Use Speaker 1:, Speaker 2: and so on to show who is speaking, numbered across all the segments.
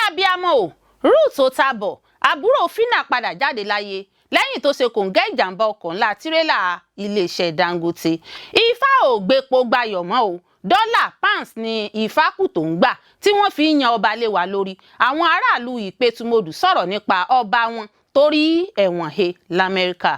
Speaker 1: abiyamọ o Ruth Otabor àbúrò Fina padà jáde láyé lẹ́yìn tó ṣe kòǹgẹ́ ìjàmbá ọkọ̀ ńlá tirẹ́là iléeṣẹ́ Dangote. Ifá ò gbépo gbayọ̀ mọ́ o, dọ́là pounds ní ìfákù tó ń gbà tí wọ́n fi ń yan ọba lé wa lórí. Àwọn aráàlú Ìpètùmọdù sọ̀rọ̀ nípa ọba wọn torí ẹ̀wọ̀n he l'Amẹ́ríkà.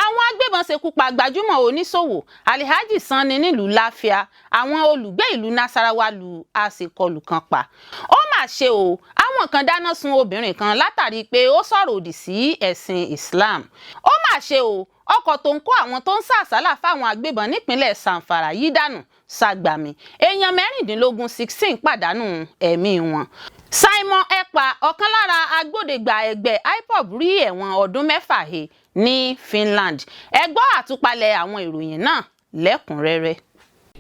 Speaker 1: Àwọn agbébọn ṣekú pa gbajúmọ̀ oníṣòwò Alhaji Sanni nílùú Láfíà. Àwọn olùgbé ìlú Nasarawa lu àṣekọlù kan pa. Ó mà ṣe o, àwọn kan dáná sun obìnrin kan látàrí pé ó sọ̀rọ̀ òdì sí ẹ̀sìn Islam. Ó mà ṣe o, ọkọ̀ tó ń kó àwọn tó ń sàsálà fáwọn agbébọn nípínlẹ̀ Zamfara yí dànù ságbàmì. Èèyàn 16 pàdánù ẹ̀mí wọn. Simon Ekpa, ọ̀kan lára agbódegbà ẹgbẹ́ IPOB, rí ẹ̀wọ̀n ọdún 6 he ní Finland. Ẹ gbọ́ àtúpalẹ̀ àwọn ìròyìn náà lẹ́kùnrẹ́rẹ́.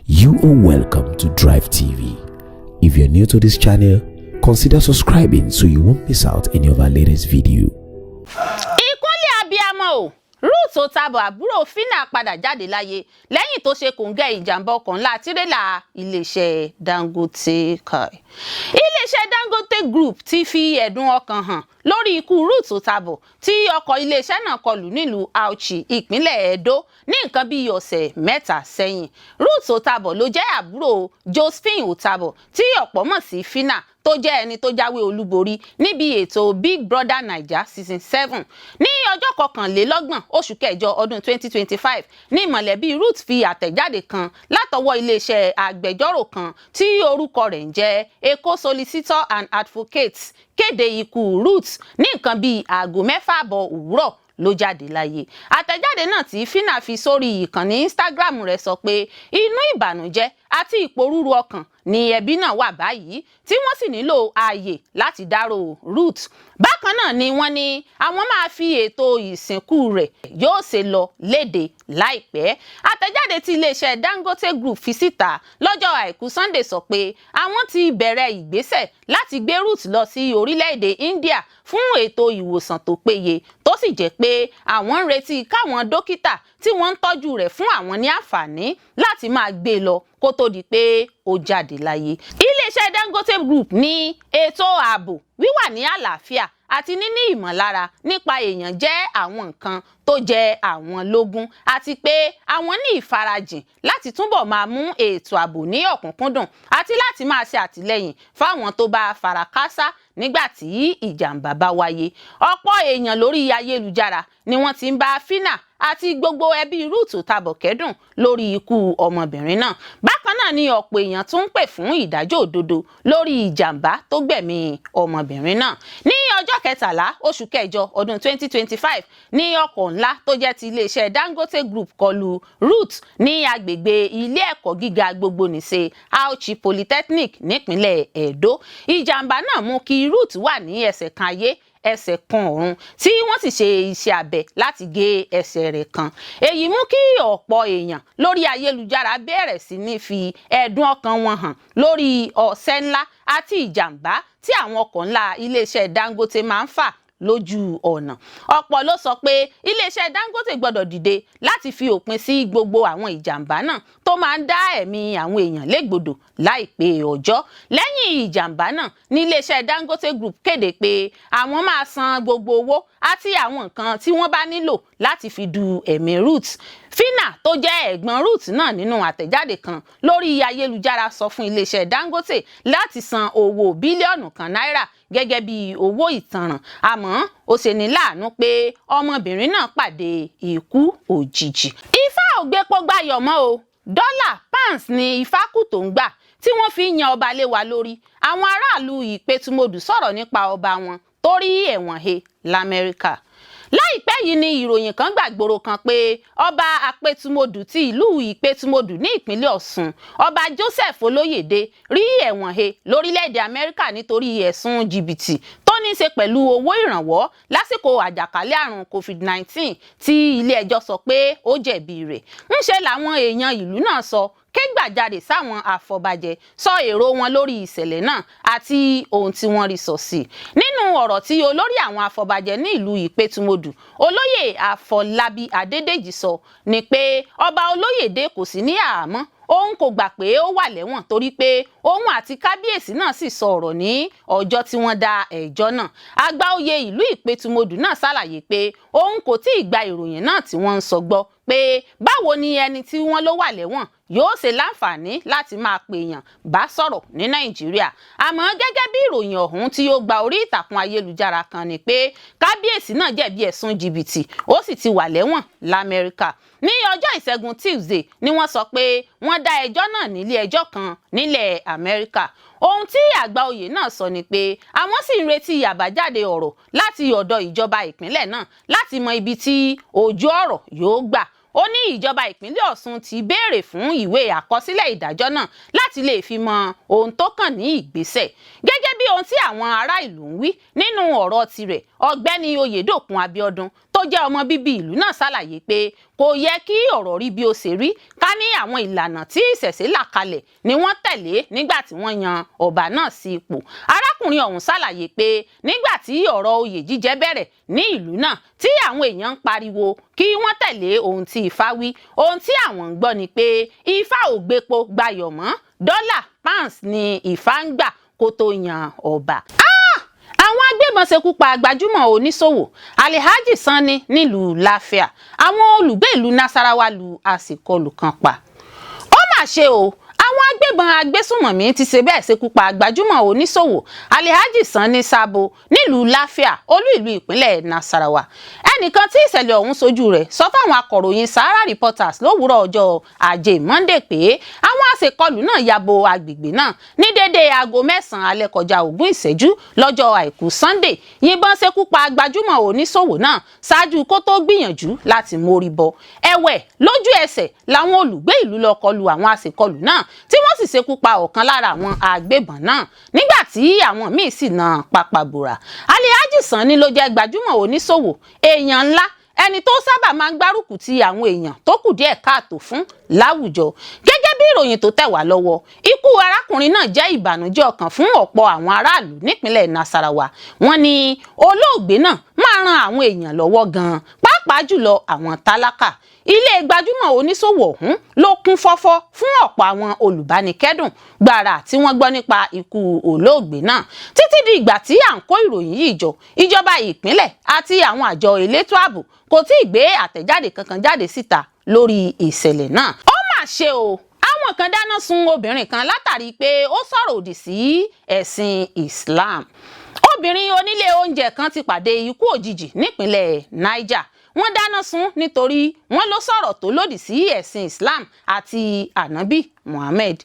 Speaker 2: You are welcome to Drive TV. If you're new to this channel, consider subscribing so you won't miss out any of our latest video.
Speaker 1: Ìkúnlẹ̀ abiyamọ o, Ruth Otabor àbúrò Fina padà jáde láyé lẹ́yìn tó ṣe kòǹgẹ́ ìjàmbá ọkọ̀ ńlá tirẹ́là iléeṣẹ́ Dangote. Iléeṣẹ́ Dangote Group ti fi ẹ̀dùn ọkàn hàn lórí ikú Ruth Otabor tí ọkọ̀ iléeṣẹ́ náà kọlù nílùú Auchi, ìpínlẹ̀ Edo ní nǹkan bíi ọ̀sẹ̀ 3 sẹ́yìn. Ruth Otabor ló jẹ́ àbúrò Josephine Otabor tí ọ̀pọ̀ mọ̀ sí Fina, tó jẹ́ ẹni tó jáwé olúborí níbi ètò Big Brother Naija Season 7. Ní ọjọ́ 21 oṣù kẹjọ ọdún 2025 ní mọ̀lẹ́bí Ruth fi àtẹ̀jáde kan látọwọ́ iléeṣẹ́ agbẹjọ́rò kan tí orúkọ rẹ̀ ń jẹ́ Eko Solicitor and Advocates kéde ikú Ruth ní nǹkan bíi aago 6:30 òwúrọ̀ ló jáde láyé. Àtẹ̀jáde náà tí Fina fi sórí ìkànnì Instagram rẹ̀ sọ pé inú ìbànújẹ́ àti ìpòrúru ọkàn ni ẹbí náà wà báyìí tí wọ́n sì nílò ààyè láti dárò Ruth. Bákan náà ni wọ́n ní àwọn máa fi ètò ìsìnkú rẹ̀ yóò ṣe lọ léde láìpẹ́. Àtẹ̀jáde tí iléeṣẹ́ Dangote Group fi síta lọ́jọ́ Àìkú Sunday sọ pé àwọn ti bẹ̀rẹ̀ ìgbésẹ̀ láti gbé Ruth lọ sí orílẹ̀-èdè India fún ètò ìwòsàn tó péye, tó sì jẹ́ pé àwọn ń retí káwọn dókítà tí wọ́n ń tọ́jú rẹ̀ fún àwọn ní àǹfààní láti máa gbé lọ kó tó di pé ó jáde láyé. Iléeṣẹ́ Dangote Group ní ètò ààbò, wíwà ní àlàáfíà àti níní ìmọ̀lára nípa èèyàn jẹ́ àwọn nǹkan tó jẹ àwọn lógún, àti pé àwọn ní ìfarajìn láti túbọ̀ máa mú ètò ààbò ní ọ̀kúnkúndùn àti láti máa ṣe àtìlẹ́yìn fáwọn tó bá fara káásá nígbà tí ìjàmbá bá wáyé. Ọ̀pọ̀ èèyàn lórí ayélujára ni wọ́n ti ń bá Fina àti gbogbo ẹbí Ruth Otabor kẹ́dùn lórí ikú ọmọbìnrin náà. Bákan náà ni ọ̀pọ̀ èèyàn tún ń pè fún ìdájọ́ òdodo lórí ìjàmbá tó gbẹ̀mí ọmọbìnrin náà. Ní ọjọ́ 13 oṣù kẹjọ ọdún 2025 ní ọkọ̀ ńlá tó jẹ́ ti iléeṣẹ́ Dangote Group kọlù Ruth ní agbègbè ilé ẹ̀kọ́ gíga gbogbonìṣe Auchi Polytechnic nípínlẹ̀ Edo. Ìjàmbá náà mú kí Ruth wà ní ẹsẹ̀ kan ayé ẹsẹ̀ kan ọ̀run tí wọ́n sì ṣe iṣẹ́ abẹ láti gé ẹsẹ̀ rẹ̀ kan. Èyí mú kí ọ̀pọ̀ èèyàn lórí ayélujára bẹ̀rẹ̀ sí ní fi ẹ̀dùn ọkàn wọn hàn lórí ọ̀sẹ̀ ńlá àti ìjàmbá tí àwọn ọkọ̀ ńlá iléeṣẹ́ Dangote máa ń fà lójú ọ̀nà. Ọ̀pọ̀ ló sọ pé iléeṣẹ́ Dangote gbọ́dọ̀ dìde láti fi òpin sí gbogbo àwọn ìjàmbá náà tó máa ń dá ẹ̀mí àwọn èèyàn légbodò láìpẹ́ ọjọ́. Lẹ́yìn ìjàmbá náà ní iléeṣẹ́ Dangote Group kéde pé àwọn máa san gbogbo owó àti àwọn nǹkan tí wọ́n bá nílò láti fi du ẹ̀mí Ruth. Fina tó jẹ́ ẹ̀gbọ́n Ruth náà nínú àtẹ̀jáde kan lórí ayélujára sọ fún iléeṣẹ́ Dangote láti san owó bílíọ̀nù kan náírà gẹ́gẹ́ bí owó ìtanràn, àmọ́ ó ṣe ní láàánú pé ọmọbìnrin náà pàdé ikú òjijì. Ifá ò gbépo gbayọ̀ mọ́ o, dọ́là pounds ní ìfákù tó ń gbà tí wọ́n fi ń yan ọba lé wa lórí. Àwọn aráàlú Ìpètùmọdù sọ̀rọ̀ nípa ọba wọn torí ẹ̀wọ̀n he l'Amẹ́ríkà. Láìpẹ́ yìí ni ìròyìn kan gbàgbóró kan pé ọba Apètùmọdù ti ìlú Ìpètùmọdù ní ìpínlẹ̀ Ọ̀ṣun, ọba Joseph Olóyèdé, rí ẹ̀wọ̀n he lórílẹ̀-èdè Amẹ́ríkà nítorí ẹ̀sùn jìbìtì tó ní í ṣe pẹ̀lú owó ìrànwọ́ lásìkò àjàkálẹ̀ àrùn COVID-19 tí ilé-ẹjọ́ sọ pé ó jẹ̀bi rẹ̀. Ńṣe làwọn èèyàn ìlú náà sọ ké gbàjarè sáwọn àfọ̀bàjẹ́ sọ èrò wọn lórí ìṣẹ̀lẹ̀ náà àti ohun tí wọ́n rí sọ sí. Nínú ọ̀rọ̀ tí olórí àwọn àfọ̀bàjẹ́ ní ìlú Ìpètùmọdù, olóyè Àfọlábí Adédèjì sọ ni pé ọba Olóyèdé kò sí ní àhámọ́, òun kò gbà pé ó wà lẹ́wọ̀n torí pé òun àti kábíyèsí náà sì sọ ọ̀rọ̀ ní ọjọ́ tí wọ́n dá ẹjọ́ náà. Àgbàoyè ìlú Ìpètùmodù náà ṣàlàyé pé òun kò tí ì gba ìròyìn náà tí wọ́n ń sọ gbọ́ pé báwo ni ẹni tí wọ́n ló wà lẹ́wọ̀n yóò ṣe láǹfààní láti máa pe èèyàn bá sọ̀rọ̀ ní Nàìjíríà. Àmọ́ gẹ́gẹ́ bí ìròyìn ọ̀hún tí ó gba orí ìtàkùn ayélujára kan ni pé kábíyèsí náà jẹ̀bi ẹ̀sùn jìbìtì ó sì ti wà lẹ́wọ̀n l'Amẹ́ríkà. Ní ọjọ́ ìṣẹ́gun Tuesday ni wọ́n sọ pé wọ́n dá ẹjọ́ náà nílé ẹjọ́ kan nílẹ̀ Amẹ́ríkà. Ohun tí Àgbàoyè náà sọ ni pé àwọn sì ń retí àbájáde ọ̀rọ̀ láti ọ̀dọ̀ ìjọba ìpínlẹ̀ náà láti mọ ibi tí ojú ọ̀rọ̀ yóò gbà. Ó ní ìjọba ìpínlẹ̀ Ọ̀ṣun ti béèrè fún ìwé àkọsílẹ̀ ìdájọ́ náà láti lè fi mọ ohun tó kàn ní ìgbésẹ̀. Gẹ́gẹ́ bí ohun tí àwọn ará ìlú ń wí nínú ọ̀rọ̀ tirẹ̀, ọ̀gbẹ́ni Oyèdòkun Abíọ́dún tó jẹ́ ọmọ bíbí ìlú náà ṣàlàyé pé kò yẹ kí ọ̀rọ̀ rí bí ó ṣe rí, ká ní àwọn ìlànà tí ìṣẹ̀ṣe là kalẹ̀ ni wọ́n tẹ̀lé nígbà tí wọ́n yan ọba náà sí ipò. Arákùnrin ọ̀hún ṣàlàyé pé nígbà tí ọ̀rọ̀ oyè jíjẹ bẹ̀rẹ̀ ní ìlú náà tí àwọn èèyàn ń pariwo kí wọ́n tẹ̀lé ohun tí Ifá wí, ohun tí àwọn ń gbọ́ ni pé Ifá ò gbépo gbayọ̀ mọ́, dọ́là pounds ni Ifá ń gbà kó tó yan ọba. Àwọn agbébọn ṣekú pa gbajúmọ̀ oníṣòwò Alhaji Sanni nílùú Láfíà. Àwọn olùgbé ìlú Nasarawa lu àsìkọlù kan pa. Ó mà ṣe o, àwọn agbébọn agbésùnmọ̀mí ti ṣe bẹ́ẹ̀ ṣekú pa gbajúmọ̀ oníṣòwò Alhaji Sanni Sabo nílùú Láfíà, olú ìlú ìpínlẹ̀ Nasarawa. Ẹnìkan tí ìṣẹ̀lẹ̀ ọ̀hún sojú rẹ̀ sọ fáwọn akọ̀ròyìn Sahara Reporters lówùúrọ̀ ọjọ́ Ajé Monday pé àwọn àṣekọlù náà yabo agbègbè náà ní dédé aago 9 alẹ́ kọjá 20 ìṣẹ́jú lọ́jọ́ Àìkú Sunday, yìnbọn ṣekú pa gbajúmọ̀ oníṣòwò náà ṣáájú kó tó gbìyànjú láti mórí bọ́. Ẹ̀wẹ̀ lójú ẹsẹ̀ làwọn olùgbé ìlú lọ kọlù àwọn àṣekọlù náà tí wọ́n sì ṣekú pa ọ̀kan lára àwọn agbébọn náà nígbà tí àwọn míì sì na pàpàbùrà. Alhaji Sanni ló jẹ́ gbajúmọ̀ oníṣòwò, èèyàn ńlá, ẹni tó sábà máa ń gbárùkù ti àwọn èèyàn tó kù díẹ̀ káàtó fún láwùjọ. Gẹ́gẹ́ bí ìròyìn tó tẹ̀ wá lọ́wọ́, ikú arákùnrin náà jẹ́ ìbànújẹ́ ọkàn fún ọ̀pọ̀ àwọn aráàlú nípínlẹ̀ Nasarawa. Wọ́n ní olóògbé náà máa ran àwọn èèyàn lọ́wọ́ gan-an, pàápàá jùlọ àwọn tálákà. Ilé gbajúmọ̀ oníṣòwò ọ̀hún ló kún fọ́fọ́ fún ọ̀pọ̀ àwọn olùbánikẹ́dùn gbàrà tí wọ́n gbọ́ nípa ikú olóògbé náà. Títí di ìgbà tí à ń kó ìròyìn yìí jọ, ìjọba ìpínlẹ̀ àti àwọn àjọ elétò ààbò kò tí ì gbé àtẹ̀jáde kankan jáde síta lórí ìṣẹ̀lẹ̀ náà. Ó mà ṣe o, àwọn kan dáná sun obìnrin kan látàrí pé ó sọ̀rọ̀ òdì sí ẹ̀sìn Islam. Obìnrin onílé oúnjẹ kan ti pàdé ikú òjijì nípínlẹ̀ Niger. Wọ́n dáná sun nítorí wọ́n ló sọ̀rọ̀ tó lòdì sí ẹ̀sìn Islam àti Ànábì Muhammad.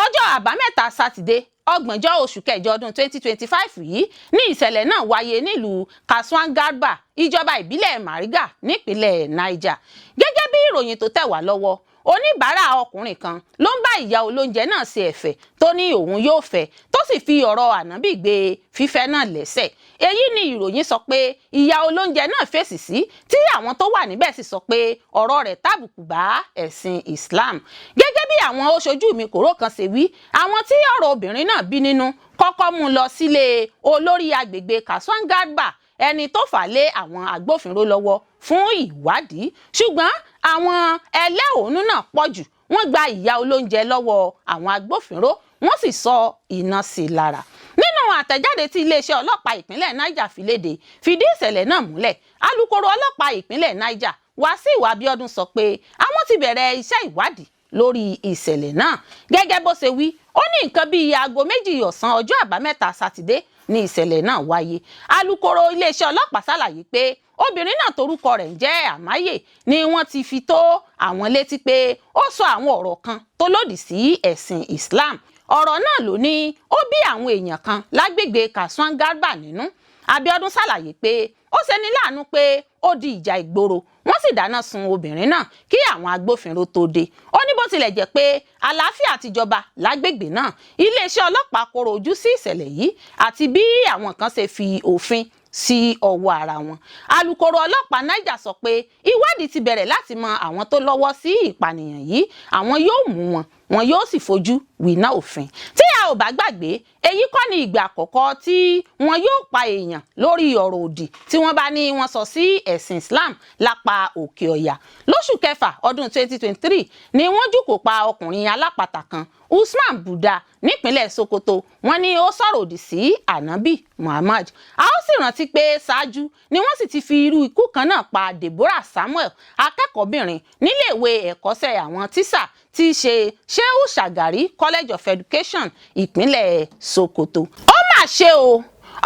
Speaker 1: Ọjọ́ àbámẹ́ta Sátidé 30 oṣù kẹjọ ọdún 2025 yìí ní ìṣẹ̀lẹ̀ náà wáyé nílùú Kasuwan Garba, ìjọba ìbílẹ̀ Mariga nípínlẹ̀ Niger. Gẹ́gẹ́ bí ìròyìn tó tẹ̀ wá lọ́wọ́, oníbàárà ọkùnrin kan ló ń bá ìyá olóúnjẹ náà ṣe ẹ̀fẹ̀ tó ní òun yóò fẹ́, tó sì fi ọ̀rọ̀ Ànábì gbé fífẹ́ náà lẹ́sẹ̀. Èyí ni ìròyìn sọ pé ìyá olóúnjẹ náà fèsì sí, tí àwọn tó wà níbẹ̀ sì sọ pé ọ̀rọ̀ rẹ̀ tàbùkù bá ẹ̀sìn Islam. Gẹ́gẹ́ bí àwọn oṣojú mi kòró kan ṣe wí, àwọn tí ọ̀rọ̀ obìnrin náà bí nínú kọ́kọ́ mú lọ sílé olórí agbègbè Kasuwan Garba, ẹni tó fà lé àwọn agbófinró lọ́wọ́ fún ìwádìí. Ṣùgbọ́n àwọn ẹlẹ́hónú náà pọ̀ jù, wọ́n gba ìyá olóúnjẹ lọ́wọ́ àwọn agbófinró, wọ́n sì sọ iná sí i lára. Nínú àtẹ̀jáde tí iléeṣẹ́ ọlọ́pàá ìpínlẹ̀ Niger fi léde fìdí ìṣẹ̀lẹ̀ náà múlẹ̀, alukoro ọlọ́pàá ìpínlẹ̀ Niger Wàsíù Abíọ́dún sọ pé àwọn ti bẹ̀rẹ̀ iṣẹ́ ìwádìí lórí ìṣẹ̀lẹ̀ náà. Gẹ́gẹ́ bó ṣe wí, ó ní nǹkan bíi aago 2 ọ̀sán ọjọ́ àbámẹ́ta Sátidé ní ìṣẹ̀lẹ̀ náà wáyé. Alukoro iléeṣẹ́ ọlọ́pàá ṣàlàyé pé obìnrin náà torúkọ rẹ̀ ń jẹ́ Àmáyè ni wọ́n ti fi tó àwọn létí pé ó sọ àwọn ọ̀rọ̀ kan tó lòdì sí ẹ̀sìn Islam. Ọ̀rọ̀ náà ló ní ó bí àwọn èèyàn kan lágbègbè Kasuwan Garba nínú. Abíọ́dún ṣàlàyé pé ó ṣeni láàánú pé ó di ìjà ìgboro, wọ́n sì dáná sun obìnrin náà kí àwọn agbófinró tó dé. Ó ní bó tilẹ̀ jẹ́ pé àlàáfíà ti jọba lágbègbè náà, iléeṣẹ́ ọlọ́pàá kọ̀rọ̀ ojú sí ìṣẹ̀lẹ̀ yìí àti bí àwọn kan ṣe fi òfin sí ọwọ́ ara wọn. Alukoro ọlọ́pàá Niger sọ pé ìwádìí ti bẹ̀rẹ̀ láti mọ àwọn tó lọ́wọ́ sí ìpànìyàn yìí, àwọn yóò mú wọn, wọn yóò sì fojú winá òfin. Tí a ò bá gbàgbé, èyí kọ́ ni ìgbà àkọ́kọ́ tí wọn yóò pa èèyàn lórí ọ̀rọ̀ òdì tí wọ́n bá ní wọ́n sọ sí ẹ̀sìn Islam lápá Òkè Ọ̀yà. Lóṣù kẹfà ọdún 2023 ni wọ́n jùkò pa ọkùnrin alápatà kan, Usman Buda, nípínlẹ̀ Sokoto. Wọ́n ní ó sọ̀rọ̀ òdì sí Ànábì Muhammad. A ó sì rántí pé ṣáájú ni wọ́n sì ti fi irú ikú kan náà pa Deborah Samuel, akẹ́kọ̀ọ́bìnrin níléèwé ẹ̀kọ́ṣẹ́ àwọn tíṣà tí í ṣe Shehu Shagari College of Education ìpínlẹ̀ Sokoto. Ó mà ṣe o,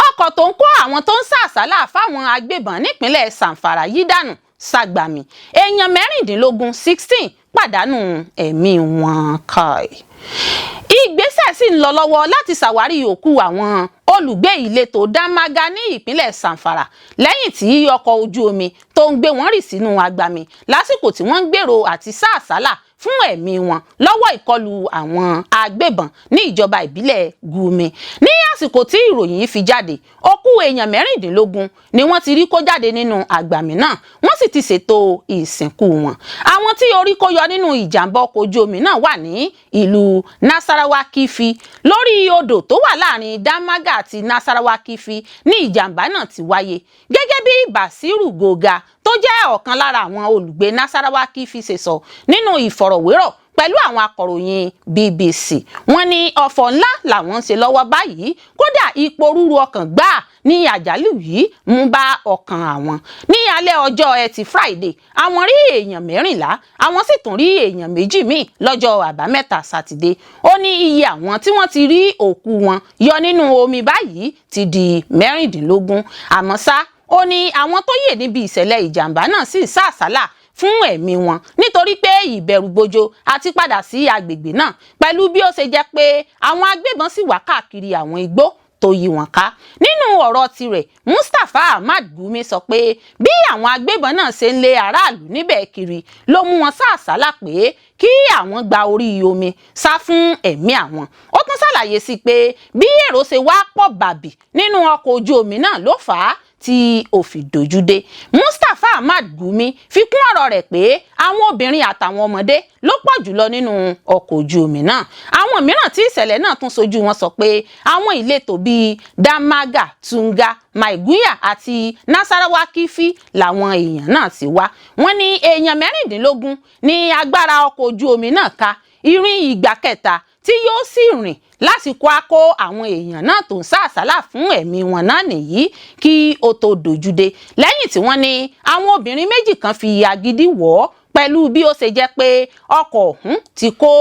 Speaker 1: ọkọ̀ tó ń kó àwọn tó ń sàsálà fáwọn agbébọn nípínlẹ̀ Zamfara yí dànù ságbàmì. Èèyàn 16 pàdánù ẹ̀mí wọn káì. Ìgbésẹ̀ sì ń lọ lọ́wọ́ láti ṣàwárí òkú àwọn olùgbé ìletò Damaga ní ìpínlẹ̀ Zamfara lẹ́yìn tí ọkọ̀ ojú omi tó ń gbé wọn rì sínú agbami lásìkò tí wọ́n ń gbèrò àti sá àsálà fún ẹ̀mí wọn lọ́wọ́ ìkọlù àwọn agbébọn ní ìjọba ìbílẹ̀ Gumi. Ní àsìkò tí ìròyìn yìí fi jáde, òkú èèyàn 16 ni wọ́n ti rí kó jáde nínú agbami náà, wọ́n sì ti ṣètò ìsìnkú wọn. Àwọn tí orí kó yọ nínú ìjàmbá ọkọ̀ ojú omi náà wà ní ìlú Nasarawa Kifi lórí odò tó wà láàrin Damaga àti Nasarawa Kifi ní ìjàmbá náà ti wáyé. Gẹ́gẹ́ bí Basiru Goga tó jẹ́ ọ̀kan lára àwọn olùgbé Nasarawa Kifi ṣe sọ nínú ìfọ̀rọ̀wérọ̀ pẹ̀lú àwọn akọ̀ròyìn BBC, wọ́n ní ọ̀fọ̀ ńlá làwọn ń ṣe lọ́wọ́ báyìí, kódà ipò rúru ọkàn gbáà ní àjálù yìí mú bá ọkàn àwọn. Ní alẹ́ ọjọ́ Ẹtì Friday, àwọn rí èèyàn 14, àwọn sì tún rí èèyàn 2 míì lọ́jọ́ Àbámẹ́ta Sátidé. Ó ní iye àwọn tí wọ́n ti rí òkú wọn yọ nínú omi báyìí ti di 16. Àmọ́ ṣá, ó ní àwọn tó yè níbi ìṣẹ̀lẹ̀ ìjàmbá náà sì sá àsálà fún ẹ̀mí wọn nítorí pé ìbẹ̀rùbojo àti padà sí agbègbè náà, pẹ̀lú bí ó ṣe jẹ́ pé àwọn agbébọn sì wà káàkiri àwọn igbó tó yí wọn ká. Nínú ọ̀rọ̀ tirẹ̀, Mustapha Ahmad Gumi sọ pé bí àwọn agbébọn náà ṣe ń lé aráàlú níbẹ̀ kiri ló mú wọn sá àsálà pé kí àwọn gba orí omi sá fún ẹ̀mí àwọn. Ó tún ṣàlàyé sí pé bí èrò ṣe wá pọ̀ bàbí nínú ọkọ̀ ojú omi náà ló fà á tí ó fi dojú dé. Mustapha Ahmad Gumi fi kún ọ̀rọ̀ rẹ̀ pé àwọn obìnrin àtàwọn ọmọdé ló pọ̀ jùlọ nínú ọkọ̀ ojú omi náà. Àwọn mìíràn tí ìṣẹ̀lẹ̀ náà tún sojú wọn sọ pé àwọn ìletò bíi Damaga, Tunga, Maiguya àti Nasarawa Kifi làwọn èèyàn náà ti wá. Wọ́n ní èèyàn 16 ní agbára ọkọ̀ ojú omi náà ká, ìrìn ìgbà kẹta tí yóò sì rìn lásìkò àkó àwọn èèyàn náà tó ń sá àsálà fún ẹ̀mí wọn náà nìyí kí ó tó dojúdé, lẹ́yìn tí wọ́n ní àwọn obìnrin 2 kan fi agídí wọ̀ ọ́ pẹ̀lú bí ó ṣe jẹ́ pé ọkọ̀ ọ̀hún ti kó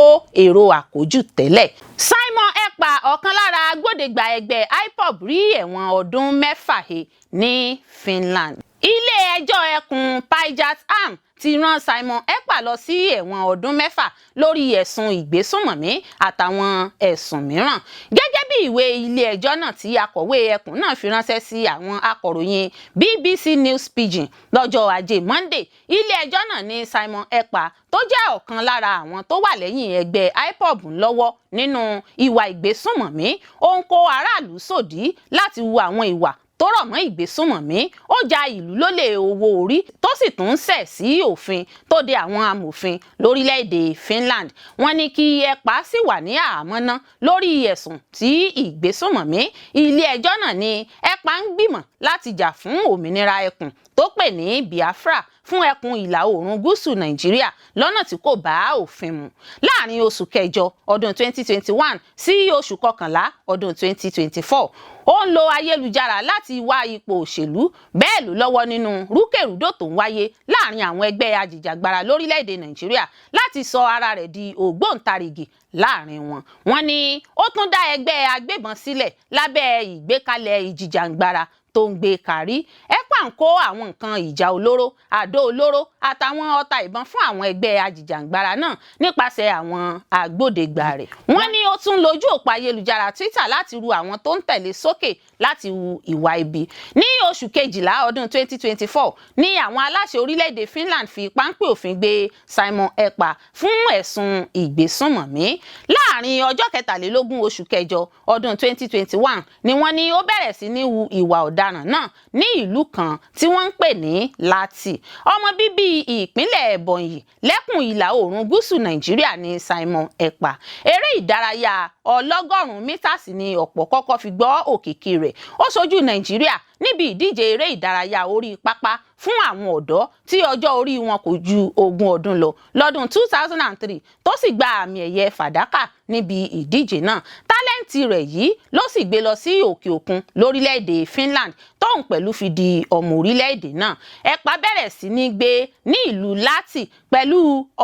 Speaker 1: èrò àkójù tẹ́lẹ̀. Simon Ekpa, ọ̀kan lára agbódegbà ẹgbẹ́ IPOB, rí ẹ̀wọ̀n ọdún 6 he ní Finland. Ilé ẹjọ́ ẹkùn Pyjat-Am ti rán Simon Ekpa lọ sí ẹ̀wọ̀n ọdún 6 lórí ẹ̀sùn ìgbésùnmọ̀mí àtàwọn ẹ̀sùn mìíràn. Gẹ́gẹ́ bí ìwé ilé ẹjọ́ náà tí akọ̀wé ẹkùn náà fi ránṣẹ́ sí àwọn akọ̀ròyìn BBC News Pidgin lọ́jọ́ Ajé Monday, ilé ẹjọ́ náà ní Simon Ekpa tó jẹ́ ọ̀kan lára àwọn tó wà lẹ́yìn ẹgbẹ́ IPOB lọ́wọ́ nínú ìwà ìgbésùnmọ̀mí, ó ń kó aráàlú sòdí láti hu àwọn ìwà tó rọ̀ mọ́ ìgbésùnmọ̀mí, ó ja ìlú lólè owó orí tó sì tún ń ṣẹ̀ sí òfin tó de àwọn amòfin lórílẹ̀‐èdè Finland. Wọ́n ní kí Ekpa sì wà ní àhámọ́ ná lórí ẹ̀sùn tí ìgbésùnmọ̀mí. Ilé ẹjọ́ náà ní Ekpa ń gbìmọ̀ láti jà fún òmìnira ẹkùn tó pè ní Biafra fún ẹkùn ìlà oòrùn gúúsù Nàìjíríà lọ́nà tí kò bá òfin mu. Láàrin oṣù kẹjọ ọdún 2021 sí oṣù kọkànlá ọdún 2024, ó ń lo ayélujára láti wá ipò òṣèlú, bẹ́ẹ̀ ló lọ́wọ́ nínú rúkèrúdò tó ń wáyé láàrin àwọn ẹgbẹ́ ajìjàgbara lórílẹ̀‐èdè Nàìjíríà láti sọ ara rẹ̀ di ògbóǹtarìgì láàrin wọn. Wọ́n ní ó tún dá ẹgbẹ́ agbébọn sílẹ̀ lábẹ́ ìgbékalẹ̀ ìjìjàǹgbara tó ń gbé kárí. Ekpa ń kó àwọn nǹkan ìjà olóró, àdó olóró àtàwọn ọta ìbọn fún àwọn ẹgbẹ́ ajìjàǹgbara náà nípasẹ̀ àwọn agbódegbà rẹ̀. Wọ́n ní ó tún lójú òpó ayélujára Twitter láti ru àwọn tó ń tẹ̀lé sókè láti hu ìwà ibi. Ní oṣù kejìlá ọdún 2024 ní àwọn aláṣẹ orílẹ̀-èdè Finland fi páńpẹ́ òfin gbé Simon Ekpa fún ẹ̀sùn ìgbésùnmọ̀mí. Láàrin ọjọ́ 23 oṣù kẹjọ ọdún 2021 ni wọ́n ní ó bẹ̀rẹ̀ sí ní hu ìwà ọ̀daràn náà ní ìlú kan kan tí wọ́n ń pè ní Láti. Ọmọ bíbí ìpínlẹ̀ Ebonyi lẹ́kùn ìlà oòrùn gúúsù Nàìjíríà ni Simon Ekpa. Eré ìdárayá ọlọ́gọ́rùn-ún mításì ni ọ̀pọ̀ kọ́kọ́ fi gbọ́ òkìkí rẹ̀. Ó ṣojú Nàìjíríà níbi ìdíje eré ìdárayá orí pápá fún àwọn ọ̀dọ́ tí ọjọ́ orí wọn kò ju 20 ọdún lọ lọ́dún 2003 tó sì gba àmì ẹ̀yẹ fàdákà níbi ìdíje náà. Tálẹ́ǹtì rẹ̀ yìí ló sì gbé lọ sí òkè òkun lórílẹ̀‐èdè Finland tóun pẹ̀lú fi di ọmọ orílẹ̀‐èdè náà. Ekpa bẹ̀rẹ̀ sí ní gbé ní ìlú Láti pẹ̀lú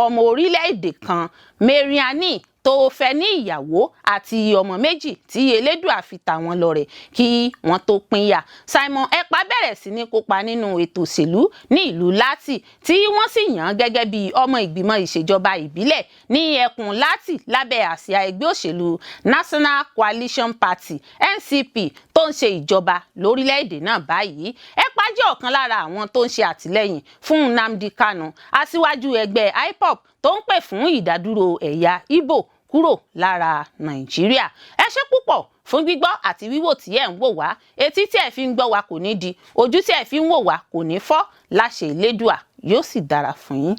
Speaker 1: ọmọ orílẹ̀‐èdè kan, Mariani, tó fẹ́ ní ìyàwó àti ọmọ méjì tí Elédùà fi tà wọ́n lọ́rẹ kí wọ́n tó pínyà. Simon Ekpa bẹ̀rẹ̀ sí ní kópa nínú ètò òṣèlú ní ìlú Láti tí wọ́n sì yàn án gẹ́gẹ́ bí ọmọ ìgbìmọ̀ ìṣèjọba ìbílẹ̀ ní ẹkùn Láti lábẹ́ àsíá ẹgbẹ́ òṣèlú National Coalition Party NCP tó ń ṣe ìjọba lórílẹ̀‐èdè náà báyìí. Ekpa jẹ́ ọ̀kan lára àwọn tó ń ṣe àtìlẹ́yìn fún Nnamdi Kanu, aṣíwájú ẹgbẹ́ IPOB tó ń pè fún ìdádúró ẹ̀yà Ìgbò kúrò lára Nàìjíríà. Ẹ ṣé púpọ̀ fún gbígbọ́ àti wíwò tí ẹ̀ ń wò wá. Etí tí ẹ̀ fi ń gbọ́ wa kò ní di, ojú tí ẹ̀ fi ń wò wá kò ní fọ́. Láṣẹ Elédùà yóò sì dára fún yín.